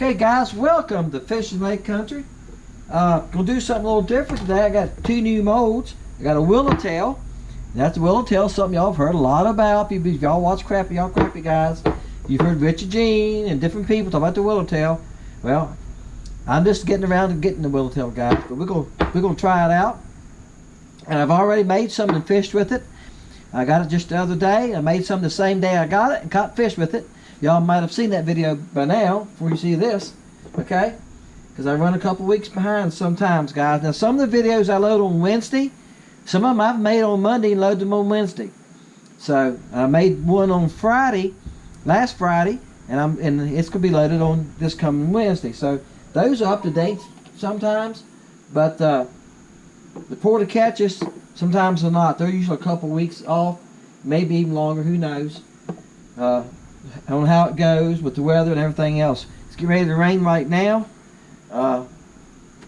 Okay guys, welcome to Fishing Lake Country. Gonna do something a little different today. I got two new molds. I got a willowtail. That's a willowtail, something y'all have heard a lot about. If y'all watch Crappie, y'all Crappie guys. You've heard Richard Gene and different people talk about the willowtail. Well, I'm just getting around to getting the willowtail, guys. But we're gonna try it out. And I've already made some and fished with it. I got it just the other day. I made some the same day I got it and caught fish with it. Y'all might have seen that video by now before you see this, okay? Because I run a couple weeks behind sometimes, guys. Now, some of the videos I load on Wednesday, some of them I've made on Monday and load them on Wednesday. So I made one on Friday, last Friday, and it's gonna be loaded on this coming Wednesday. So those are up to date sometimes, but the porta catches sometimes are not. They're usually a couple weeks off, maybe even longer. Who knows? On how it goes with the weather and everything else. It's getting ready to rain right now.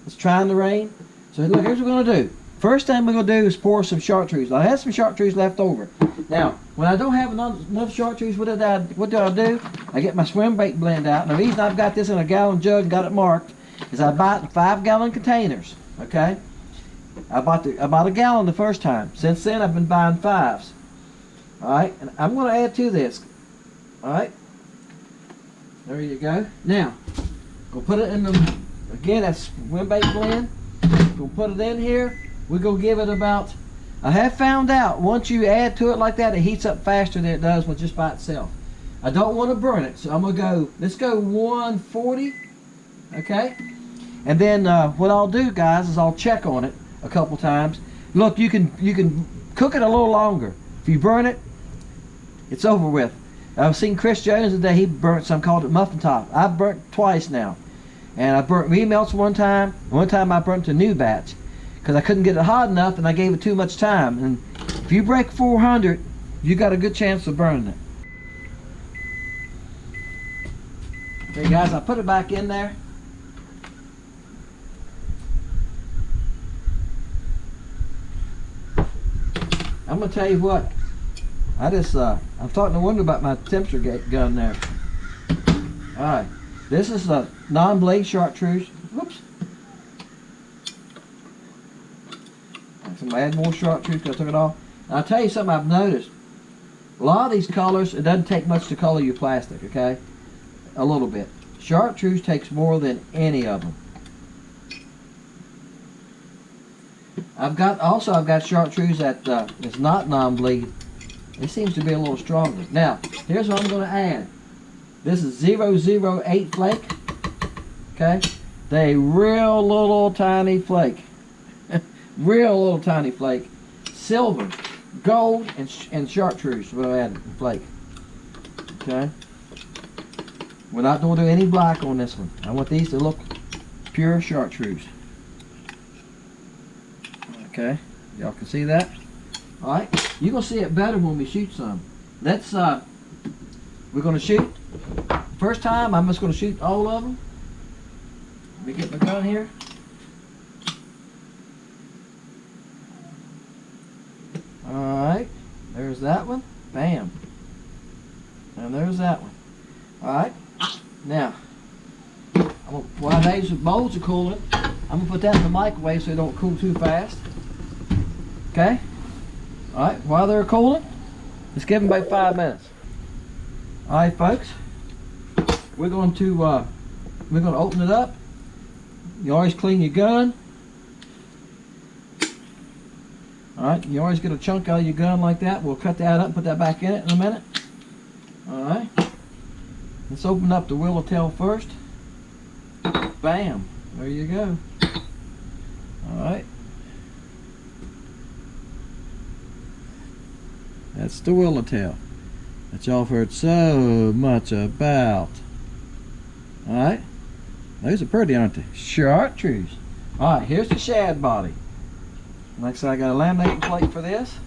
It's trying to rain. So look, here's what we're going to do. First thing we're going to do is pour some chartreuse. I have some chartreuse left over. Now, when I don't have enough chartreuse, what do I do? I get my swim bait blend out. And the reason I've got this in a gallon jug and got it marked is I buy it in 5-gallon containers. Okay? I bought a gallon the first time. Since then, I've been buying 5s. Alright? And I'm going to add to this. Alright, there you go. Now, we'll put it in the, again, that's swim bait blend. We'll put it in here. We're going to give it about, I have found out, once you add to it like that, it heats up faster than it does with just by itself. I don't want to burn it, so I'm going to go, let's go 140, okay? And then what I'll do, guys, is I'll check on it a couple times. Look, you can cook it a little longer. If you burn it, it's over with. I've seen Chris Jones today, he burnt some, called it muffin top. I've burnt twice now. And I burnt remelts one time I burnt a new batch. Because I couldn't get it hot enough and I gave it too much time. And if you break 400, you got a good chance of burning it. Okay guys, I put it back in there. I'm going to tell you what. I'm starting to wonder about my temperature gun there. Alright, this is a non-blade chartreuse. Whoops. I'm going to add more chartreuse because I took it off. And I'll tell you something I've noticed. A lot of these colors, it doesn't take much to color your plastic, okay? A little bit. Chartreuse takes more than any of them. I've got chartreuse that is not non-bleed. It seems to be a little stronger. Now, here's what I'm going to add. This is 008 flake. Okay? They real little tiny flake. Real little tiny flake. Silver, gold, and chartreuse we'll add in flake. Okay? We're not going to do any black on this one. I want these to look pure chartreuse. Okay? Y'all can see that? Alright, you're going to see it better when we shoot some. Let's, we're going to shoot. First time, I'm just going to shoot all of them. Let me get my gun here. Alright, there's that one. Bam. And there's that one. Alright, now, while these molds are cooling, I'm going to put that in the microwave so they don't cool too fast. Okay? Alright, while they're cooling, let's give them about 5 minutes. Alright folks, we're going to open it up. You always clean your gun. Alright, you always get a chunk out of your gun like that. We'll cut that up and put that back in it in a minute. Alright, let's open up the willowtail first. Bam, there you go. Alright. That's the willowtail that y'all have heard so much about. Alright. Those are pretty, aren't they? Chartreuse. Alright, here's the shad body. Like I said, I got a laminating plate for this.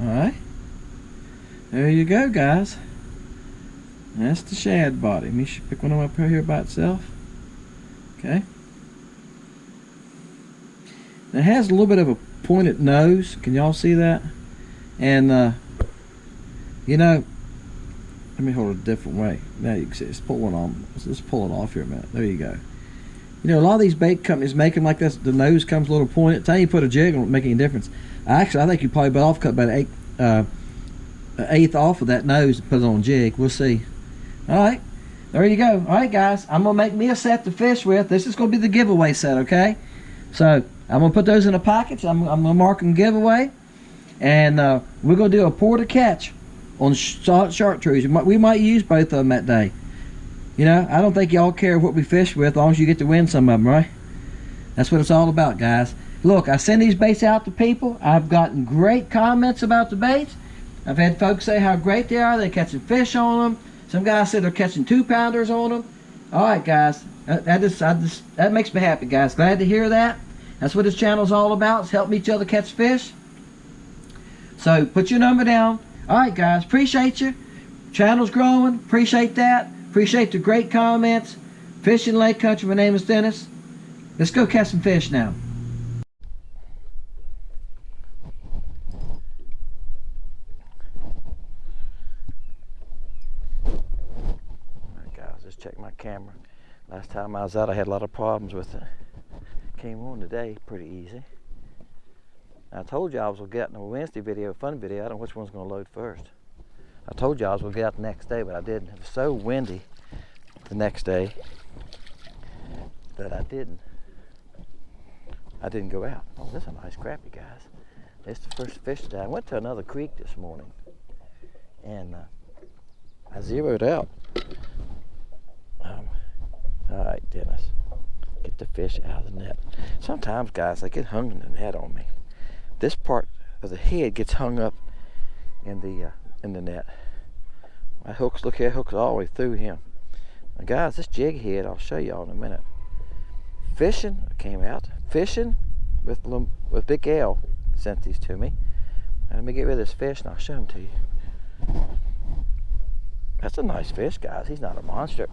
Alright. There you go, guys. That's the shad body. Let me pick one of them up here by itself. Okay. It has a little bit of a pointed nose. Can y'all see that? And you know, Let me hold it a different way. Now you can see, let's pull one on. Let's pull it off here a minute. There you go. You know, a lot of these bait companies make them like this. The nose comes a little pointed. At the time you put a jig on, it won't make any difference. Actually, I think you probably better off cut about an eighth off of that nose and put it on a jig. We'll see. All right, there you go. All right, guys, I'm gonna make me a set to fish with. This is gonna be the giveaway set, okay? So I'm gonna put those in the package. I'm gonna mark them giveaway, and we're gonna do a pour to catch on chartreuse. We might use both of them that day. You know, I don't think y'all care what we fish with, as long as you get to win some of them, right? That's what it's all about, guys. Look, I send these baits out to people. I've gotten great comments about the baits. I've had folks say how great they are. They're catching fish on them. Some guys said they're catching 2-pounders on them. All right, guys. That makes me happy, guys. Glad to hear that. That's what this channel's all about. It's helping each other catch fish. So put your number down. All right, guys. Appreciate you. Channel's growing. Appreciate that. Appreciate the great comments. Fishing Lake Country. My name is Dennis. Let's go catch some fish now. Alright, guys, just check my camera. Last time I was out, I had a lot of problems with it. Came on today pretty easy. I told you I was going to get in a Wednesday video, fun video. I don't know which one's going to load first. I told you I was going to get out the next day, but I didn't. It was so windy the next day that I didn't go out. Oh, this is a nice crappie, guys. It's the first fish today. I went to another creek this morning, and I zeroed out. All right, Dennis, get the fish out of the net. Sometimes, guys, they get hung in the net on me. This part of the head gets hung up in the net. My hooks, look here, hooks all the way through him. Now, guys, this jig head, I'll show y'all in a minute. Fishing came out. Fishing with Big L sent these to me. Now, let me get rid of this fish and I'll show them to you. That's a nice fish, guys. He's not a monster.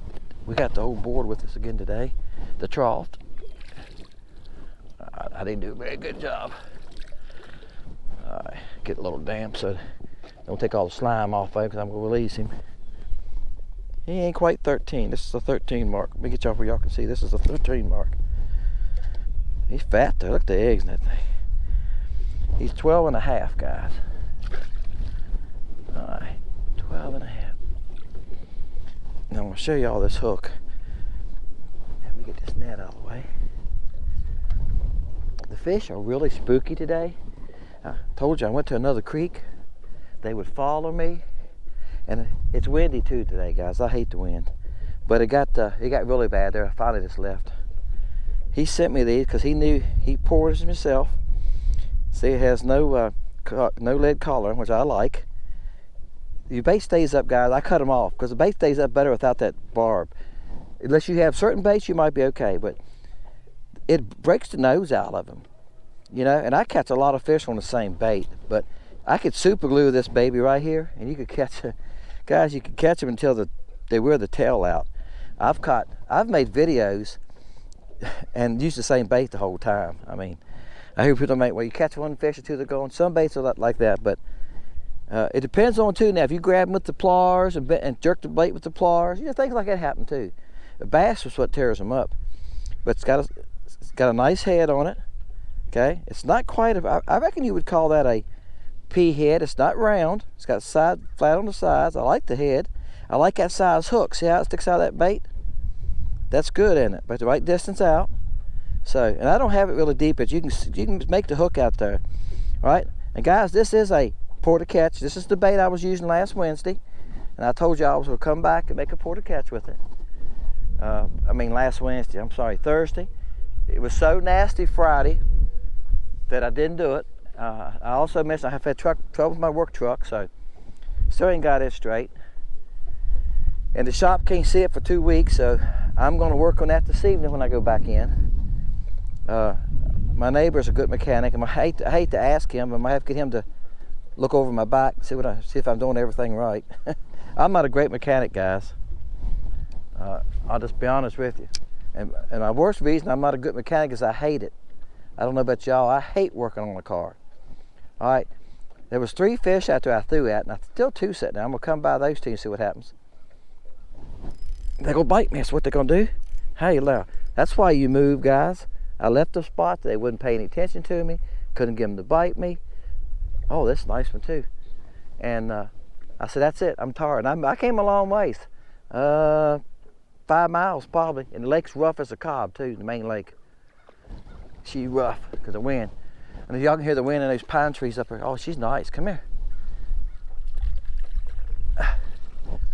We got the old board with us again today. The trough. I didn't do a very good job. Get a little damp so don't take all the slime off of him, because I'm going to release him. He ain't quite 13. This is a 13 mark. Let me get y'all where y'all can see. This is a 13 mark. He's fat though. Look at the eggs in that thing. He's 12 and a half, guys. Alright, 12 and a half. Now I'm going to show y'all this hook. Let me get this net out of the way. The fish are really spooky today. I told you I went to another creek. They would follow me, and it's windy too today, guys. I hate the wind, but it got really bad there. I finally just left. He sent me these because he knew he pours them himself. See, it has no lead collar, which I like. Your bait stays up, guys. I cut them off because the bait stays up better without that barb. Unless you have certain baits, you might be okay, but it breaks the nose out of them, you know. And I catch a lot of fish on the same bait, but I could super glue this baby right here, and you could catch it. Guys, you could catch them until they wear the tail out. I've made videos and used the same bait the whole time. I mean, I hear people make, well, you catch one fish or two, they're going. Some baits are like that, but it depends on too. Now, if you grab them with the pliers and jerk the bait with the pliers, you know, things like that happen too. The bass is what tears them up, but it's got a nice head on it. Okay, it's not quite I reckon you would call that a P head. It's not round. It's got side flat on the sides. I like the head. I like that size hook. See how it sticks out of that bait? That's good, isn't it? But the right distance out. So, and I don't have it really deep, but you can make the hook out there. All right, and guys, this is a pour to catch. This is the bait I was using last Wednesday, and I told you I was going to come back and make a pour to catch with it. Last Wednesday. I'm sorry, Thursday. It was so nasty Friday that I didn't do it. I also missed. I have had trouble with my work truck, so still ain't got it straight. And the shop can't see it for 2 weeks, so I'm going to work on that this evening when I go back in. My neighbor's a good mechanic, and I hate to ask him. I might have to get him to look over my back, see if I'm doing everything right. I'm not a great mechanic, guys. I'll just be honest with you. And my worst reason I'm not a good mechanic is I hate it. I don't know about y'all. I hate working on a car. All right, there was 3 fish after I threw at, and I still 2 sitting there. I'm gonna come by those 2 and see what happens. They're gonna bite me. That's what they're gonna do. Hey, now, that's why you move, guys. I left the spot. They wouldn't pay any attention to me. Couldn't get them to bite me. Oh, this is a nice one too. And I said, that's it. I'm tired. I came a long ways. 5 miles probably. And the lake's rough as a cob too, the main lake. She's rough because of the wind. And if y'all can hear the wind in those pine trees up there. Oh, she's nice. Come here.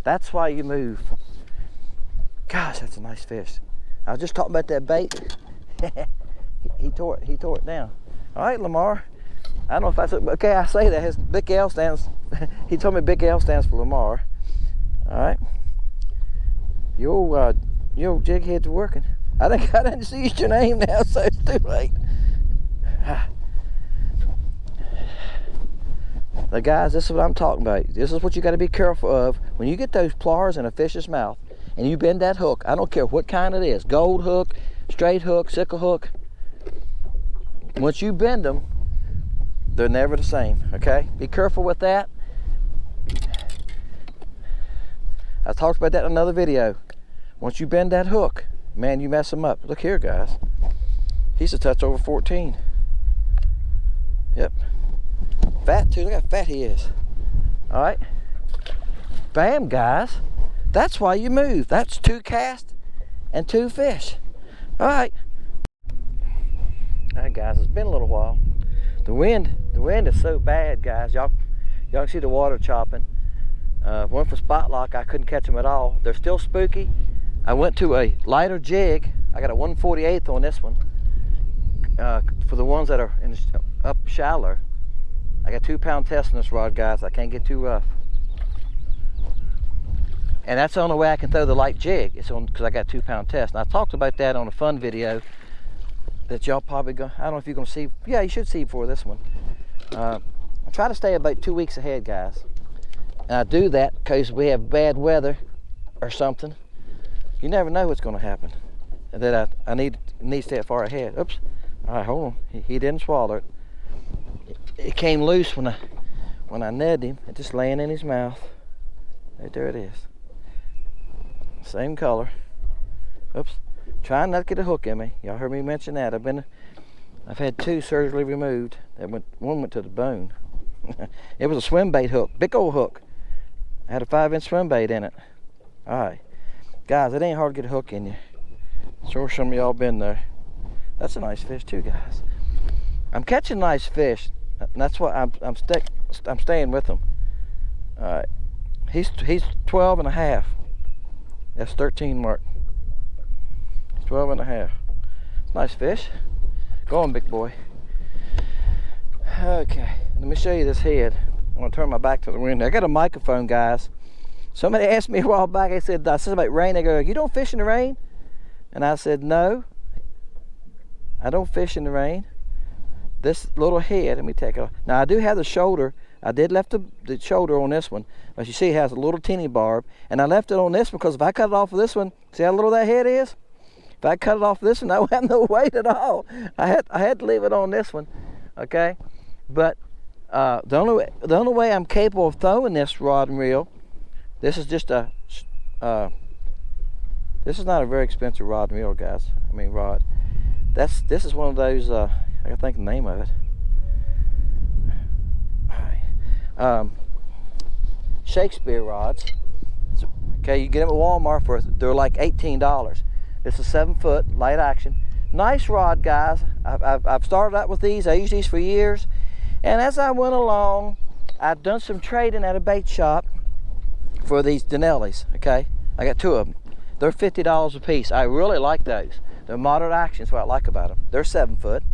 That's why you move. Gosh, that's a nice fish. I was just talking about that bait. he tore it down. All right, Lamar. I don't know if that's okay. I say that his big L stands. He told me big L stands for Lamar. All right. Your jig head's working. I didn't see your name now, so it's too late. Now, guys, this is what I'm talking about. This is what you got to be careful of when you get those pliers in a fish's mouth, and you bend that hook. I don't care what kind it is. Gold hook, straight hook, sickle hook. Once you bend them, they're never the same, okay? Be careful with that. I talked about that in another video. Once you bend that hook, man, you mess them up. Look here, guys. He's a touch over 14. Yep. Fat too, look how fat he is. All right. Bam, guys. That's why you move. That's 2 casts and 2 fish. All right. All right, guys, it's been a little while. The wind is so bad, guys. Y'all can see the water chopping. Went for spot lock, I couldn't catch them at all. They're still spooky. I went to a lighter jig. I got a 1/48 on this one. For the ones that are up shallow. I got 2-pound test on this rod, guys. I can't get too rough. And that's the only way I can throw the light jig. It's on because I got 2-pound test. And I talked about that on a fun video that y'all probably go. I don't know if you're gonna see. Yeah, you should see before this one. I try to stay about 2 weeks ahead, guys. And I do that because we have bad weather or something. You never know what's gonna happen. And that I need to stay far ahead. Oops. All right, hold on. He didn't swallow it. It came loose when I netted him. It just laying in his mouth. Right there it is. Same color. Oops. Trying not to get a hook in me. Y'all heard me mention that. I've had 2 surgically removed. One went to the bone. It was a swim bait hook, big old hook. I had a 5-inch swim bait in it. All right, guys, it ain't hard to get a hook in you. Sure, some of y'all been there. That's a nice fish too, guys. I'm catching nice fish, and that's why I'm staying with him. All right, he's 12 and a half. That's 13 mark. 12 and a half. Nice fish. Go on, big boy. Okay, let me show you this head. I'm gonna turn my back to the window. I got a microphone, guys. Somebody asked me a while back, I said about rain. They go, you don't fish in the rain? And I said, no, I don't fish in the rain. This little head, let me take it off. Now I do have the shoulder. I did left the shoulder on this one, but you see it has a little teeny barb. And I left it on this one because if I cut it off of this one, see how little that head is? If I cut it off of this one, I would have no weight at all. I had to leave it on this one, okay? But the only way I'm capable of throwing this rod and reel, this is just a, this is not a very expensive rod and reel, guys. I mean rod. This is one of those, I gotta think the name of it. Shakespeare rods. Okay, you get them at Walmart they're like $18. It's a 7-foot light action. Nice rod, guys. I've started out with these. I used these for years. And as I went along, I've done some trading at a bait shop for these Denellis, okay? I got 2 of them. They're $50 a piece. I really like those. They're moderate action, that's what I like about them. They're 7-foot.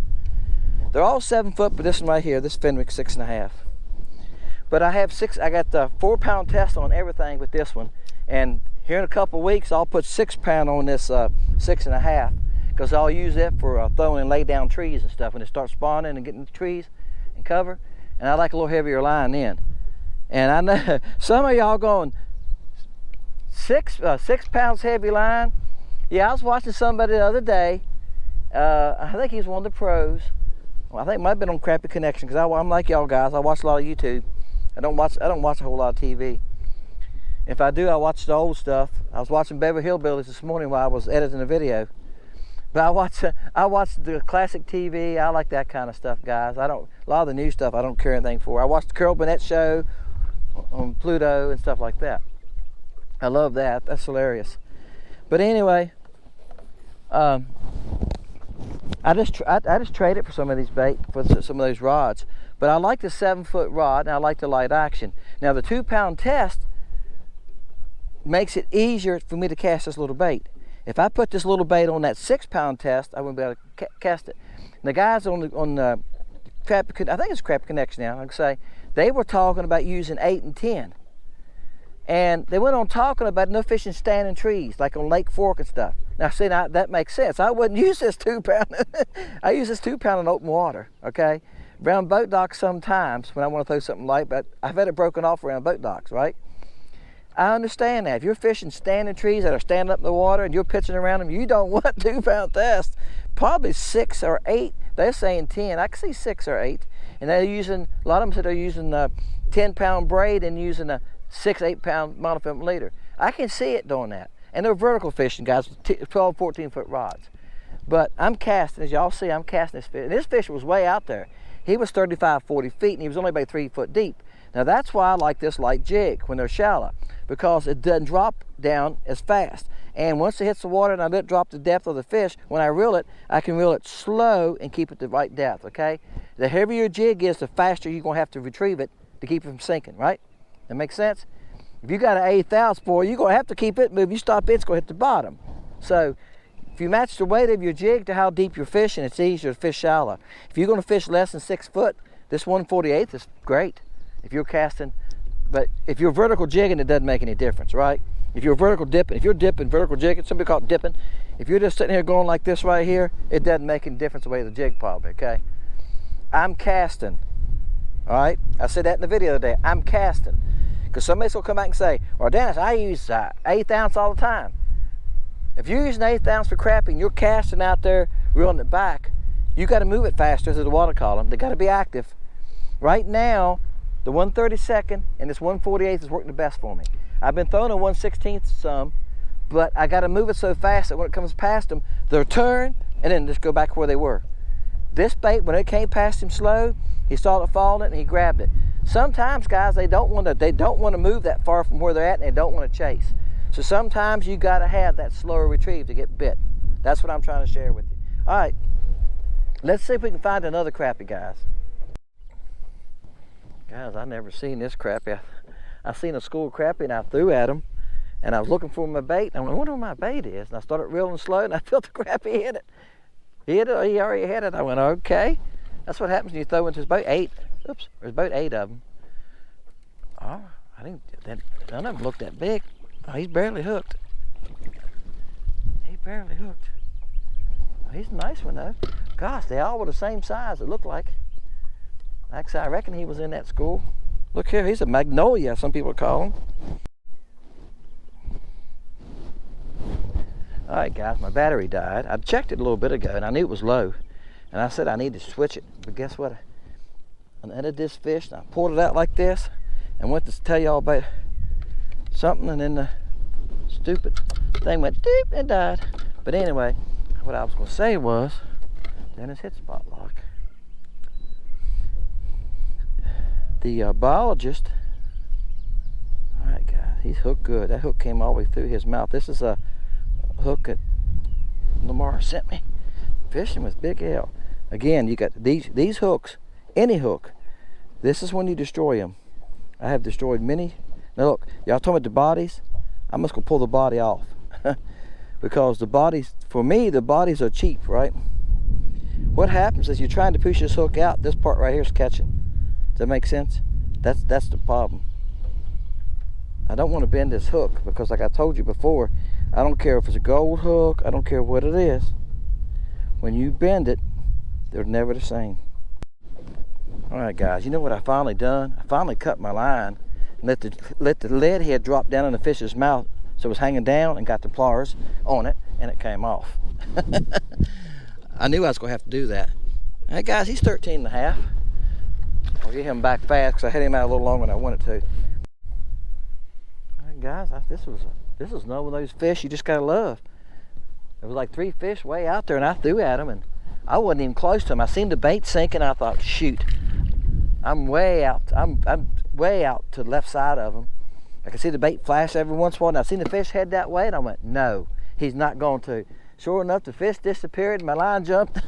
They're all 7-foot, but this one right here, this Fenwick's 6.5. But I got the 4-pound test on everything with this one. And here in a couple of weeks, I'll put 6-pound on this 6.5, because I'll use it for throwing and lay down trees and stuff when it starts spawning and getting the trees and cover. And I like a little heavier line then. And I know some of y'all going 6 pounds heavy line. Yeah, I was watching somebody the other day. I think he's one of the pros. Well, I think it might have been on Crappie Connection, because I'm like y'all guys. I watch a lot of YouTube. I don't watch a whole lot of TV. If I do, I watch the old stuff. I was watching Beverly Hillbillies this morning while I was editing a video. But I watch the classic TV. I like that kind of stuff, guys. A lot of the new stuff I don't care anything for. I watched the Carol Burnett show on Pluto and stuff like that. I love that. That's hilarious. But anyway, I just trade it for some of these bait, for some of those rods. But I like the 7-foot rod, and I like the light action. Now the 2-pound test makes it easier for me to cast this little bait. If I put this little bait on that 6-pound test, I wouldn't be able to cast it. And the guys on the Crappie, I think it's Crappie Connection now, I'd say, they were talking about using 8 and 10. And they went on talking about no fishing standing trees, like on Lake Fork and stuff. Now see, now that makes sense. I wouldn't use this 2-pound. I use this 2-pound in open water, okay? Around boat docks sometimes when I want to throw something light, but I've had it broken off around boat docks, right? I understand that. If you're fishing standing trees that are standing up in the water and you're pitching around them, you don't want 2-pound test. Probably 6 or 8. They're saying 10. I can see 6 or 8. And they're using, a lot of them said they're using a 10-pound braid and using a 6-8-pound monofilament leader. I can see it doing that. And they're vertical fishing, guys, with 12, 14-foot rods. But I'm casting, as y'all see, I'm casting this fish. And this fish was way out there. He was 35, 40 feet, and he was only about 3 foot deep. Now that's why I like this light jig when they're shallow, because it doesn't drop down as fast. And once it hits the water and I let it drop the depth of the fish, when I reel it, I can reel it slow and keep it the right depth, okay? The heavier your jig is, the faster you're gonna have to retrieve it to keep it from sinking, right? That makes sense? If you got an 1/8 ounce spoil, you're gonna have to keep it, but if you stop it, it's gonna hit the bottom. So if you match the weight of your jig to how deep you're fishing, it's easier to fish shallow. If you're gonna fish less than 6 foot, this 1/48 is great. If you're casting, but if you're vertical jigging, it doesn't make any difference, right? If you're vertical dipping, if you're dipping, vertical jigging, somebody call it dipping. If you're just sitting here going like this right here, it doesn't make any difference the way the jig probably, okay? I'm casting, all right? I said that in the video the other day, I'm casting. Because somebody's gonna come back and say, well, Dennis, I use 1/8 ounce all the time. If you're using 1/8 ounce for crappie and you're casting out there, reeling it back, you gotta move it faster through the water column. They gotta be active. Right now, the 1/32 and this 1/48 is working the best for me. I've been throwing a 1/16 some, but I got to move it so fast that when it comes past them, they'll turn and then just go back where they were. This bait, when it came past him slow, he saw it falling and he grabbed it. Sometimes, guys, they don't want to move that far from where they're at, and they don't want to chase. So sometimes you got to have that slower retrieve to get bit. That's what I'm trying to share with you. All right, let's see if we can find another crappie, guys. Guys, I never seen this crappie. I seen a school crappie and I threw at him, and I was looking for my bait. And I wonder where my bait is. And I started reeling slow, and I felt the crappie hit it. He already had it. I went, okay. That's what happens when you throw into his boat. 8. Oops, there's about 8 of them. Oh, none of them look that big. Oh, he's barely hooked. He barely hooked. Oh, he's a nice one though. Gosh, they all were the same size, it looked like. Actually, I reckon he was in that school. Look here, he's a magnolia, some people call him. All right, guys, my battery died. I checked it a little bit ago, and I knew it was low. And I said I need to switch it. But guess what? I netted this fish, and I pulled it out like this, and went to tell y'all about something, and then the stupid thing went doop and died. But anyway, what I was going to say was, Dennis hit spot lock. The biologist, all right guys, he's hooked good. That hook came all the way through his mouth. This is a hook that Lamar sent me. Fishing with Big L. Again, you got these hooks, any hook. This is when you destroy them. I have destroyed many. Now look, y'all talking about the bodies? I'm just gonna pull the body off. Because the bodies, for me, the bodies are cheap, right? What happens is you're trying to push this hook out, this part right here is catching. Does that make sense? That's the problem. I don't want to bend this hook because, like I told you before, I don't care if it's a gold hook, I don't care what it is. When you bend it, they're never the same. All right, guys, you know what I finally done? I finally cut my line and let the lead head drop down in the fish's mouth, so it was hanging down, and got the pliers on it, and it came off. I knew I was going to have to do that. Hey, guys, he's 13.5. I'll get him back fast because I had him out a little longer than I wanted to. All right, guys, this was another one of those fish you just gotta love. There was like 3 fish way out there, and I threw at them, and I wasn't even close to them. I seen the bait sinking. I thought, shoot, I'm way out. I'm way out to the left side of them. I could see the bait flash every once in a while, and I seen the fish head that way, and I went, no, he's not going to. Sure enough, the fish disappeared, and my line jumped.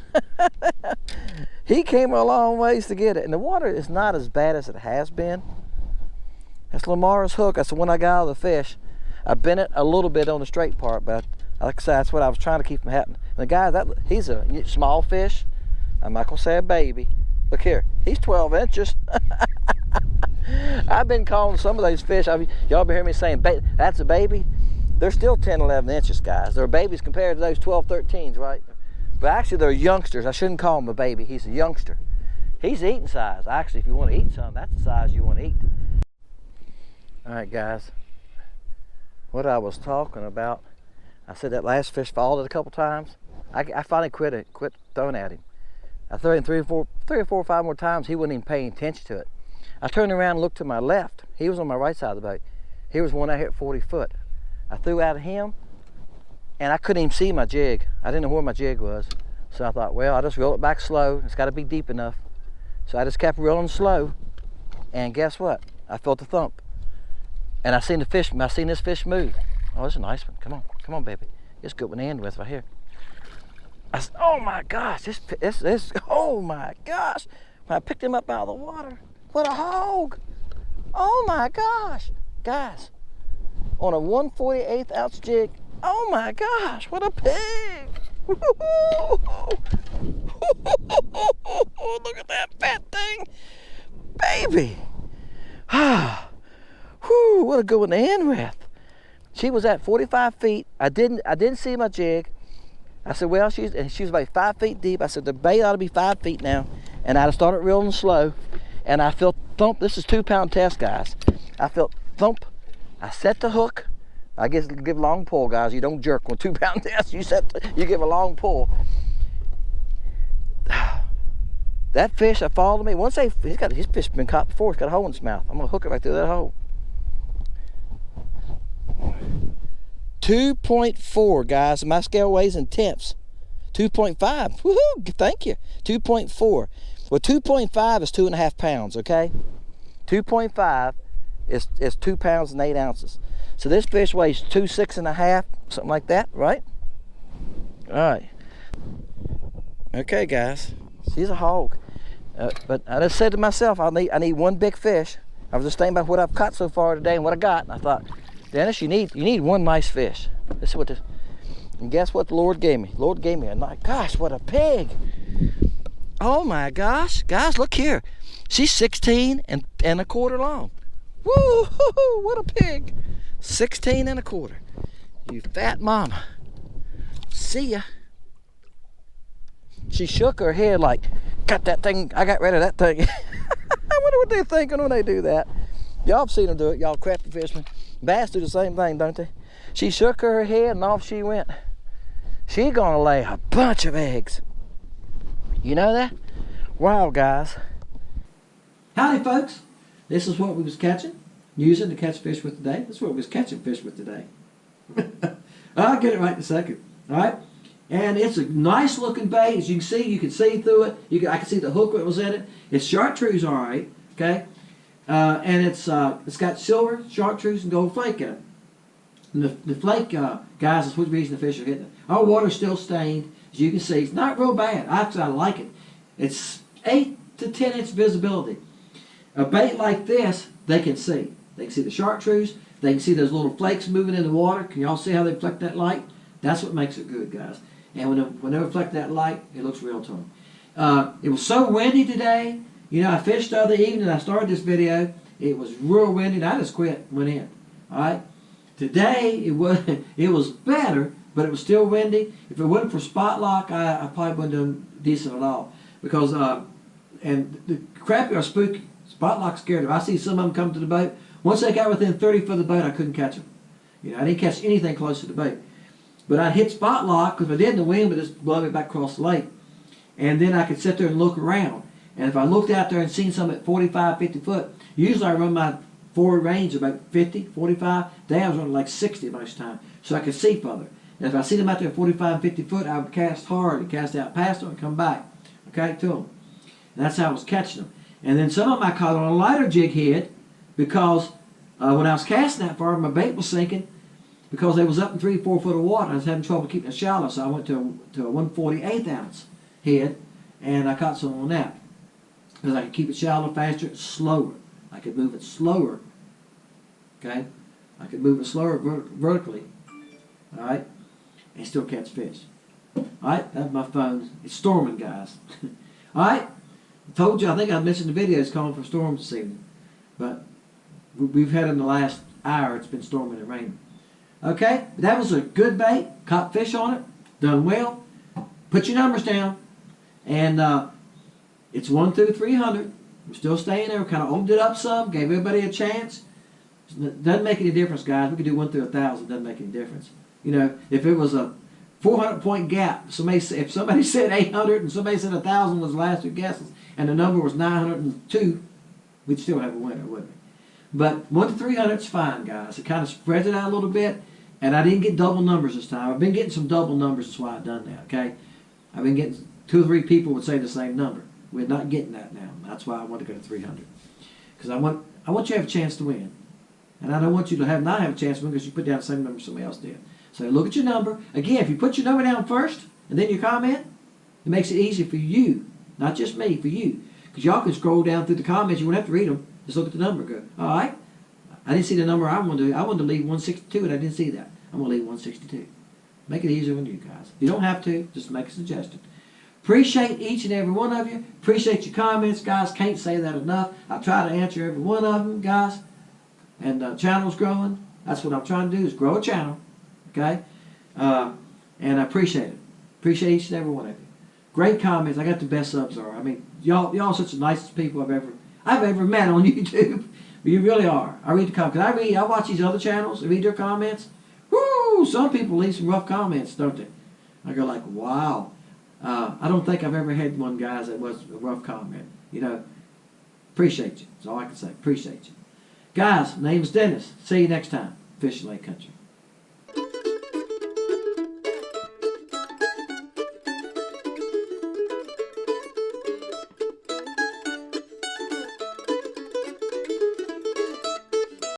He came a long ways to get it, and the water is not as bad as it has been. That's Lamar's hook. That's the one I got out of the fish. I bent it a little bit on the straight part, but like I said, that's what I was trying to keep from happening. And the guy, he's a small fish. I'm not gonna say a baby. Look here, he's 12 inches. I've been calling some of those fish, y'all been hearing me saying, that's a baby. They're still 10, 11 inches, guys. They're babies compared to those 12, 13s, right? But actually, they're youngsters. I shouldn't call him a baby. He's a youngster. He's eating size. Actually, if you want to eat some, that's the size you want to eat. All right, guys. What I was talking about, I said that last fish followed it a couple times. I finally quit throwing at him. I threw him three or four or five more times. He wasn't even paying attention to it. I turned around and looked to my left. He was on my right side of the boat. Here was one out here at 40 foot. I threw out at him, and I couldn't even see my jig. I didn't know where my jig was. So I thought, well, I'll just reel it back slow. It's got to be deep enough. So I just kept reeling slow, and guess what? I felt the thump. And I seen this fish move. Oh, it's a nice one. Come on, baby. It's a good one to end with right here. I said, oh my gosh, oh my gosh. When I picked him up out of the water, what a hog. Oh my gosh. Guys, on a 1/48 ounce jig, oh my gosh, what a pig. Look at that fat thing. Baby. Whew, what a good one to end with. She was at 45 feet. I didn't see my jig. I said, well, she was about 5 feet deep. I said, the bait ought to be 5 feet now. And I started reeling slow. And I felt thump. This is 2-pound test, guys. I felt thump. I set the hook. I guess give a long pull, guys. You don't jerk on 2-pound test. You give a long pull. That fish that followed me, his fish been caught before. He's got a hole in his mouth. I'm gonna hook it right through that hole. 2.4, guys. My scale weighs in tenths. 2.5. Woohoo! Thank you. 2.4. Well, 2.5 is 2.5 pounds. Okay. 2.5 is 2 pounds and 8 ounces. So this fish weighs 6.5, something like that, right? All right. Okay, guys. She's a hog. But I just said to myself, I need one big fish. I was just thinking about what I've caught so far today and what I got. And I thought, Dennis, you need one nice fish. This is what this, and guess what the Lord gave me? The Lord gave me a nice, gosh, what a pig. Oh my gosh, guys, look here. She's 16 and a quarter long. Woo, what a pig. 16 and a quarter. You fat mama. See ya. She shook her head like, got that thing, I got rid of that thing. I wonder what they're thinking when they do that. Y'all have seen them do it, y'all crappie fishermen. Bass do the same thing, don't they? She shook her head and off she went. She gonna lay a bunch of eggs. You know that? Wow, guys. Howdy, folks. This is what we was using to catch fish with today. This is what we was catching fish with today. I'll get it right in a second. All right? And it's a nice looking bait. As you can see through it. I can see the hook that was in it. It's chartreuse, all right. Okay? And it's got silver, chartreuse, and gold flake in it. And the flake, guys, is what reason the fish are hitting it. Our water's still stained. As you can see, it's not real bad. Actually, I like it. It's 8 to 10 inch visibility. A bait like this, they can see. They can see the chartreuse. They can see those little flakes moving in the water. Can y'all see how they reflect that light? That's what makes it good, guys. And when they reflect that light, it looks real to them. It was so windy today. You know, I fished the other evening. I started this video. It was real windy, and I just quit, went in. All right. Today it was better, but it was still windy. If it wasn't for spot lock, I probably wouldn't have done decent at all. Because and the crappie are spooky. Spot lock scared them. I see some of them come to the boat. Once they got within 30 foot of the boat, I couldn't catch them. You know, I didn't catch anything close to the boat. But I'd hit spot lock, because if I didn't, the wind would just blow me back across the lake. And then I could sit there and look around. And if I looked out there and seen some at 45, 50 foot, usually I run my forward range about 50, 45. Today I was running like 60 most of the time, so I could see further. And if I see them out there 45 and 50 foot, I would cast hard and cast out past them and come back, okay, to them. And that's how I was catching them. And then some of them I caught on a lighter jig head because when I was casting that far, my bait was sinking because they was up in 3 or 4 foot of water. I was having trouble keeping it shallow, so I went to a 1/48 ounce head, and I caught some on that because I could keep it shallow faster and slower. I could move it slower, okay? I could move it slower vertically, all right, and still catch fish. All right, that's my phone. It's storming, guys. All right, I told you, I think I mentioned the video, it's calling for storms this evening, but we've had in the last hour, it's been storming and raining. Okay, that was a good bait, caught fish on it, done well. Put your numbers down, and it's 1 through 300. We're still staying there. We kind of opened it up some, gave everybody a chance. It doesn't make any difference, guys. We could do 1 through 1,000. Doesn't make any difference. You know, if it was a 400-point gap, if somebody said 800 and somebody said 1,000 was the last 2 guesses, and the number was 902, we'd still have a winner, wouldn't we? But 1 to 300 is fine, guys. It kind of spreads it out a little bit, and I didn't get double numbers this time. I've been getting some double numbers. That's why I've done that. Okay, I've been getting 2 or 3 people would say the same number. We're not getting that now. That's why I want to go to 300, because I want you to have a chance to win, and I don't want you to not have a chance to win because you put down the same number somebody else did. So look at your number again. If you put your number down first and then your comment, it makes it easier for you, not just me, for you, because y'all can scroll down through the comments. You won't have to read them. Just look at the number. Go, all right. I didn't see the number I wanted to do. I wanted to leave 162, and I didn't see that. I'm going to leave 162. Make it easier on you guys. You don't have to. Just make a suggestion. Appreciate each and every one of you. Appreciate your comments, guys. Can't say that enough. I try to answer every one of them, guys. And the channel's growing. That's what I'm trying to do, is grow a channel. Okay? And I appreciate it. Appreciate each and every one of you. Great comments. I got the best subs are. I mean, y'all such the nicest people I've ever met on YouTube. You really are. I read the comments. I watch these other channels. I read their comments. Woo! Some people leave some rough comments, don't they? I go like, wow. I don't think I've ever had one, guys, that was a rough comment. You know, appreciate you. That's all I can say. Appreciate you. Guys, name's Dennis. See you next time. Fishing Lake Country.